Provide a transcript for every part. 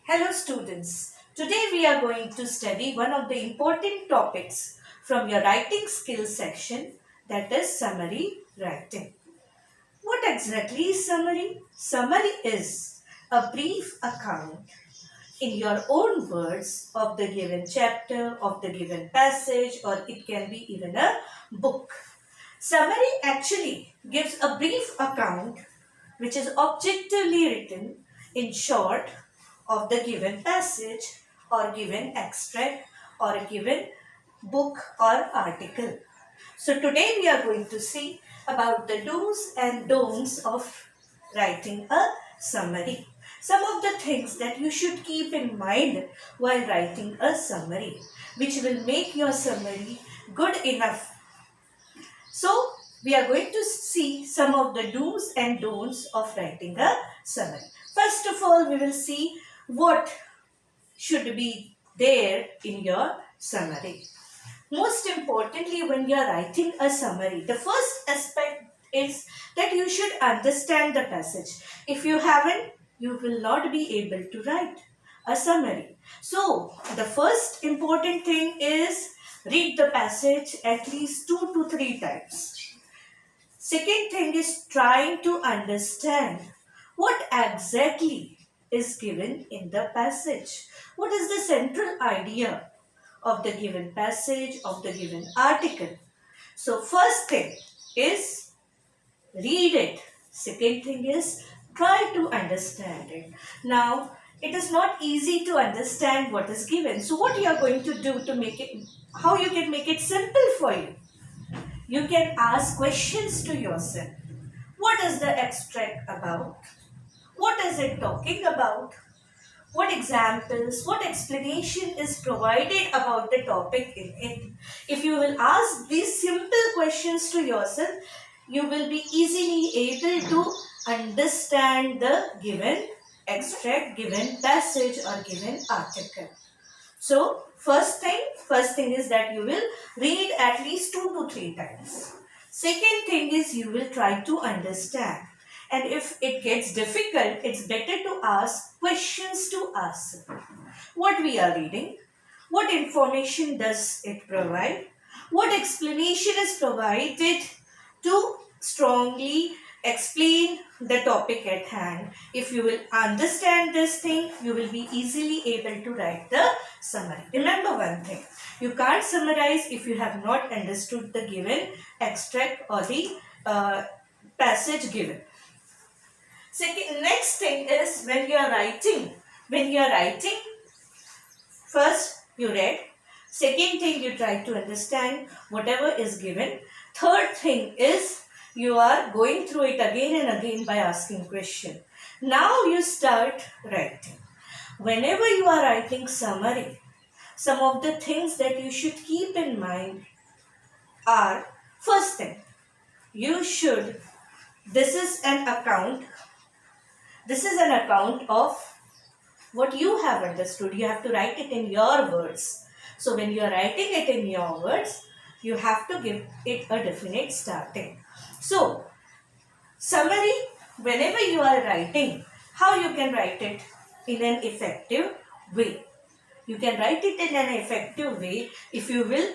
Hello students, today we are going to study one of the important topics from your writing skills section, that is summary writing. What exactly is summary? Summary is a brief account in your own words of the given chapter, of the given passage, or it can be even a book. Summary actually gives a brief account which is objectively written in short of the given passage or given extract or a given book or article. So today we are going to see about the do's and don'ts of writing a summary. Some of the things that you should keep in mind while writing a summary, which will make your summary good enough. So we are going to see some of the do's and don'ts of writing a summary. First of all, we will see what should be there in your summary. Most importantly, when you are writing a summary, the first aspect is that you should understand the passage. If you haven't, you will not be able to write a summary. So, the first important thing is read the passage at least 2 to 3 times. Second thing is trying to understand what exactly is given in the passage. What is the central idea of the given passage, of the given article? So first thing is read it. Second thing is try to understand it. Now, it is not easy to understand what is given. So what you are going to do to make it, how you can make it simple for you? You can ask questions to yourself. What is the extract about? What is it talking about? What examples, what explanation is provided about the topic in it? If you will ask these simple questions to yourself, you will be easily able to understand the given extract, given passage or given article. So, first thing is that you will read at least 2 to 3 times. Second thing is you will try to understand. And if it gets difficult, it's better to ask questions to us. What we are reading, what information does it provide, what explanation is provided to strongly explain the topic at hand. If you will understand this thing, you will be easily able to write the summary. Remember one thing, you can't summarize if you have not understood the given extract or the passage given. Next thing is when you are writing, first you read, second thing you try to understand whatever is given, third thing is you are going through it again and again by asking question. Now you start writing. Whenever you are writing summary, some of the things that you should keep in mind are, first thing, this is an account of what you have understood. You have to write it in your words. So when you are writing it in your words, you have to give it a definite starting. So, summary, whenever you are writing, how you can write it in an effective way? You can write it in an effective way if you will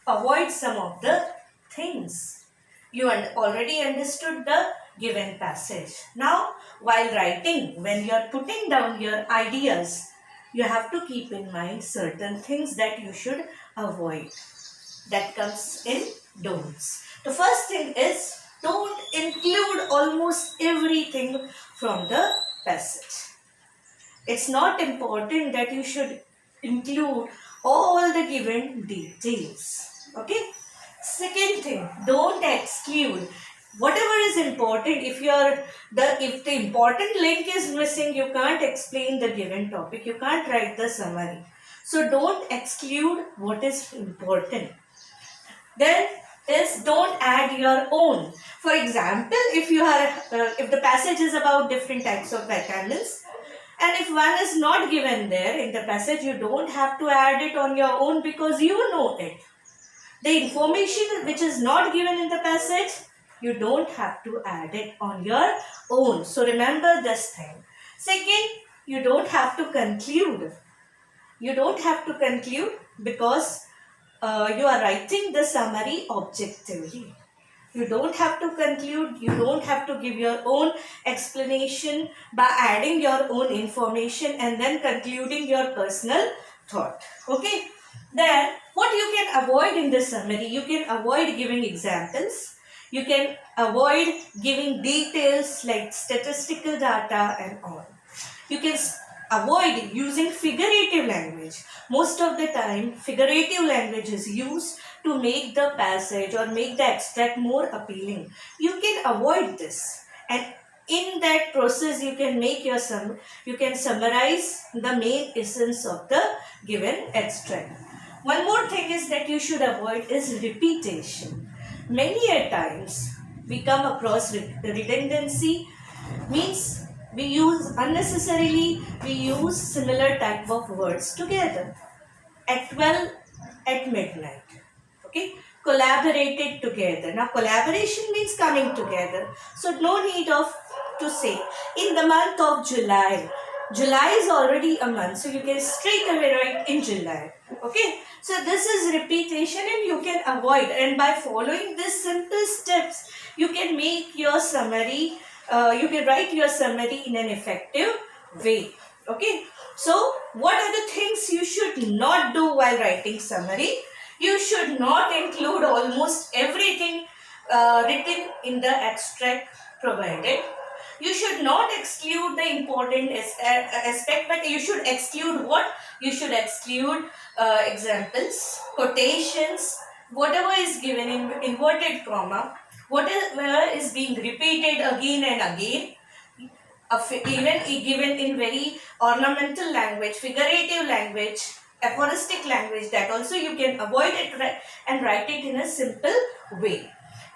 avoid some of the things. You already understood the given passage. Now, while writing, when you are putting down your ideas, you have to keep in mind certain things that you should avoid. That comes in don'ts. The first thing is, don't include almost everything from the passage. It's not important that you should include all the given details. Okay? Second thing, don't exclude. Whatever is important, if the important link is missing, you can't explain the given topic. You can't write the summary. So don't exclude what is important. Then is don't add your own. For example, if the passage is about different types of vitamins, and if one is not given there in the passage, you don't have to add it on your own because you know it. The information which is not given in the passage, you don't have to add it on your own. So remember this thing. Second, You don't have to conclude. You don't have to conclude because you are writing the summary objectively. You don't have to conclude, you don't have to give your own explanation by adding your own information and then concluding your personal thought. Okay? Then, what you can avoid in the summary? You can avoid giving examples. You can avoid giving details like statistical data and all. You can avoid using figurative language. Most of the time, figurative language is used to make the passage or make the extract more appealing. You can avoid this, and in that process you can make your you can summarize the main essence of the given extract. One more thing is that you should avoid is repetition. Many a times we come across redundancy, means we use unnecessarily, we use similar type of words together. At 12 at midnight. Okay, collaborated together. Now collaboration means coming together. So no need of to say in the month of July. July is already a month, so you can straight away write in July. Okay, so this is repetition and you can avoid, and by following these simple steps you can make your summary, you can write your summary in an effective way. Okay, so what are the things you should not do while writing summary? You should not include almost everything written in the extract provided. You should not exclude the important aspect, but you should exclude what? You should exclude examples, quotations, whatever is given in inverted comma, whatever is being repeated again and again, even given in very ornamental language, figurative language, aphoristic language, that also you can avoid it and write it in a simple way.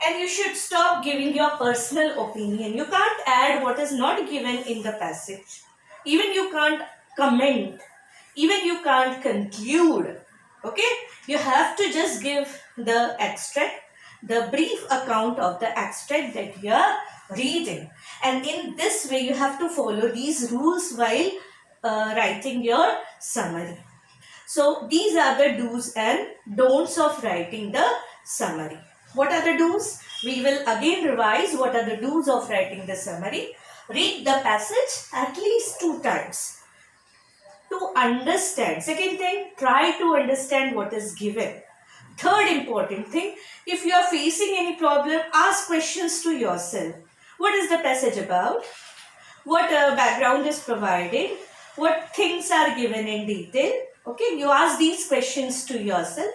And you should stop giving your personal opinion. You can't add what is not given in the passage. Even you can't comment. Even you can't conclude. Okay? You have to just give the extract, the brief account of the extract that you are reading. And in this way, you have to follow these rules while writing your summary. So, these are the do's and don'ts of writing the summary. What are the do's? We will again revise what are the do's of writing the summary. Read the passage at least 2 times to understand. Second thing, try to understand what is given. Third important thing, if you are facing any problem, ask questions to yourself. What is the passage about? What background is provided? What things are given in detail? Okay, you ask these questions to yourself.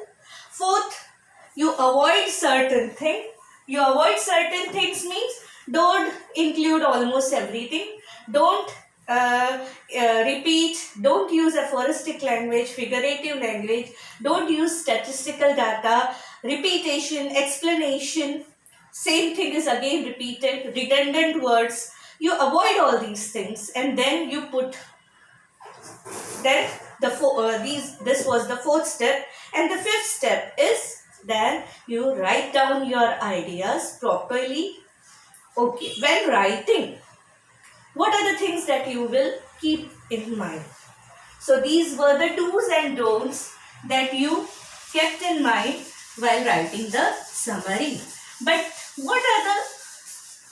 Fourth, you avoid certain things. You avoid certain things means don't include almost everything. Don't repeat. Don't use aphoristic language, figurative language. Don't use statistical data, repetition, explanation. Same thing is again repeated, redundant words. You avoid all these things and then you put, then this was the 4th step, and the 5th step is then you write down your ideas properly. Okay, when writing, what are the things that you will keep in mind? So these were the do's and don'ts that you kept in mind while writing the summary. But what are the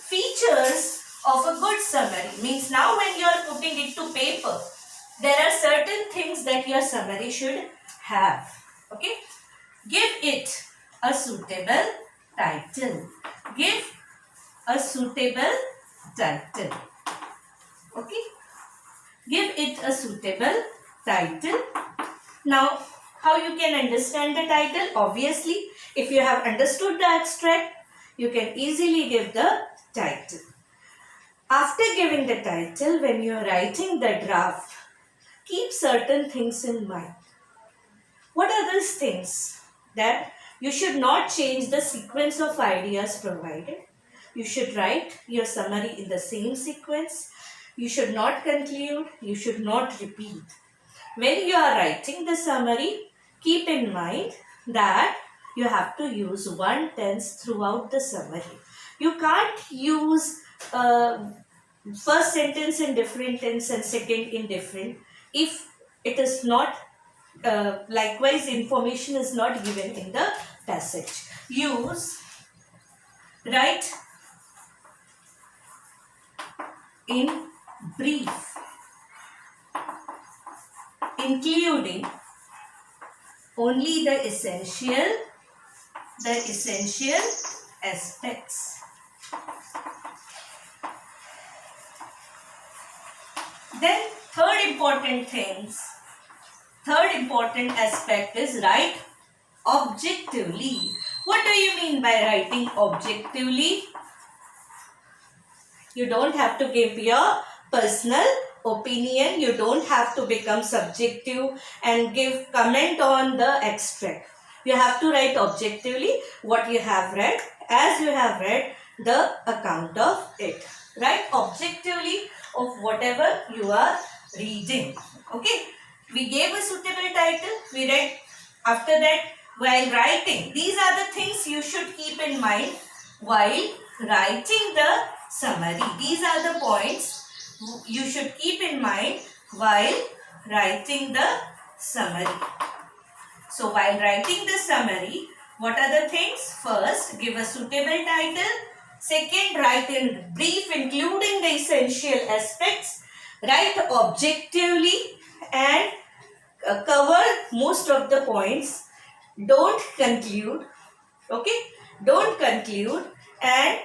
features of a good summary? Means now when you are putting it to paper, there are certain things that your summary should have. Okay? Give it a suitable title. Give a suitable title. Okay? Give it a suitable title. Now, how you can understand the title? Obviously, if you have understood the extract, you can easily give the title. After giving the title, when you are writing the draft, keep certain things in mind. What are those things? That you should not change the sequence of ideas provided. You should write your summary in the same sequence. You should not conclude. You should not repeat. When you are writing the summary, keep in mind that you have to use one tense throughout the summary. You can't use first sentence in different tense and second in different. If it is not likewise, information is not given in the passage. Use write in brief, including only the essential aspects. Then third important aspect is write objectively. What do you mean by writing objectively? You don't have to give your personal opinion. You don't have to become subjective and give comment on the extract. You have to write objectively what you have read as you have read the account of it. Write objectively of whatever you are reading. Okay. We gave a suitable title. We read. After that, while writing, these are the things you should keep in mind while writing the summary. These are the points you should keep in mind while writing the summary. So while writing the summary, what are the things? First, give a suitable title. Second, write in brief including the essential aspects. Write objectively and cover most of the points. Don't conclude. Okay? Don't conclude, and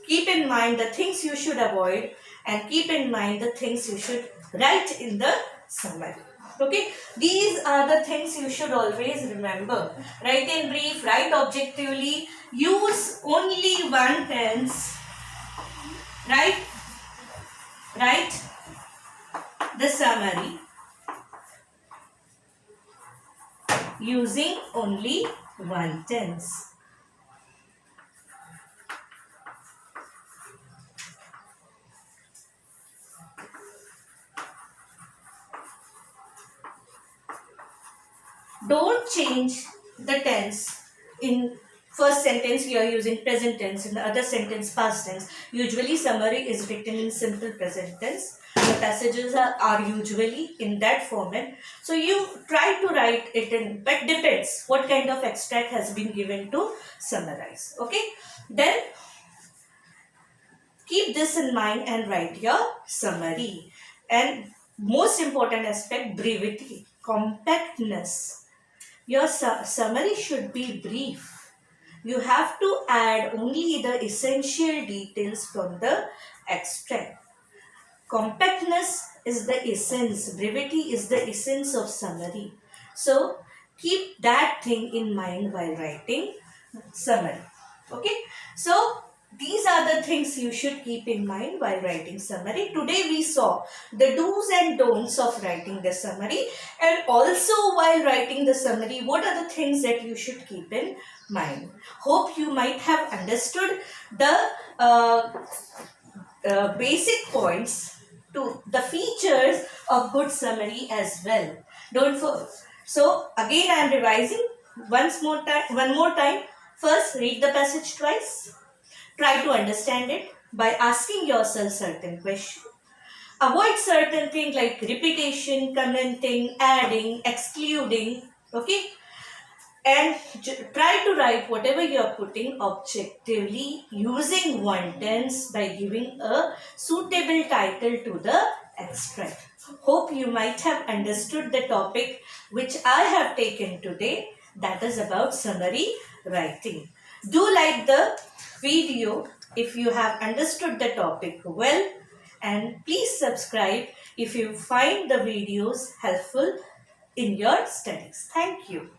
keep in mind the things you should avoid, and keep in mind the things you should write in the summary. Okay, these are the things you should always remember. Write in brief, write objectively, use only one tense, write the summary using only one tense. Don't change the tense. In first sentence you are using present tense, in the other sentence past tense. Usually summary is written in simple present tense. The passages are usually in that format. So you try to write it in, but depends what kind of extract has been given to summarize. Okay. Then keep this in mind and write your summary. And most important aspect, brevity, compactness. Your summary should be brief. You have to add only the essential details from the extract. Compactness is the essence. Brevity is the essence of summary. So, keep that thing in mind while writing summary. Okay. So, these are the things you should keep in mind while writing summary. Today we saw the do's and don'ts of writing the summary, and also while writing the summary, what are the things that you should keep in mind. Hope you might have understood the basic points to the features of good summary as well. So again I am revising one more time. First, read the passage twice. Try to understand it by asking yourself certain questions. Avoid certain things like repetition, commenting, adding, excluding. Okay? And try to write whatever you are putting objectively using one tense by giving a suitable title to the extract. Hope you might have understood the topic which I have taken today, that is about summary writing. Do like the video if you have understood the topic well, and please subscribe if you find the videos helpful in your studies. Thank you.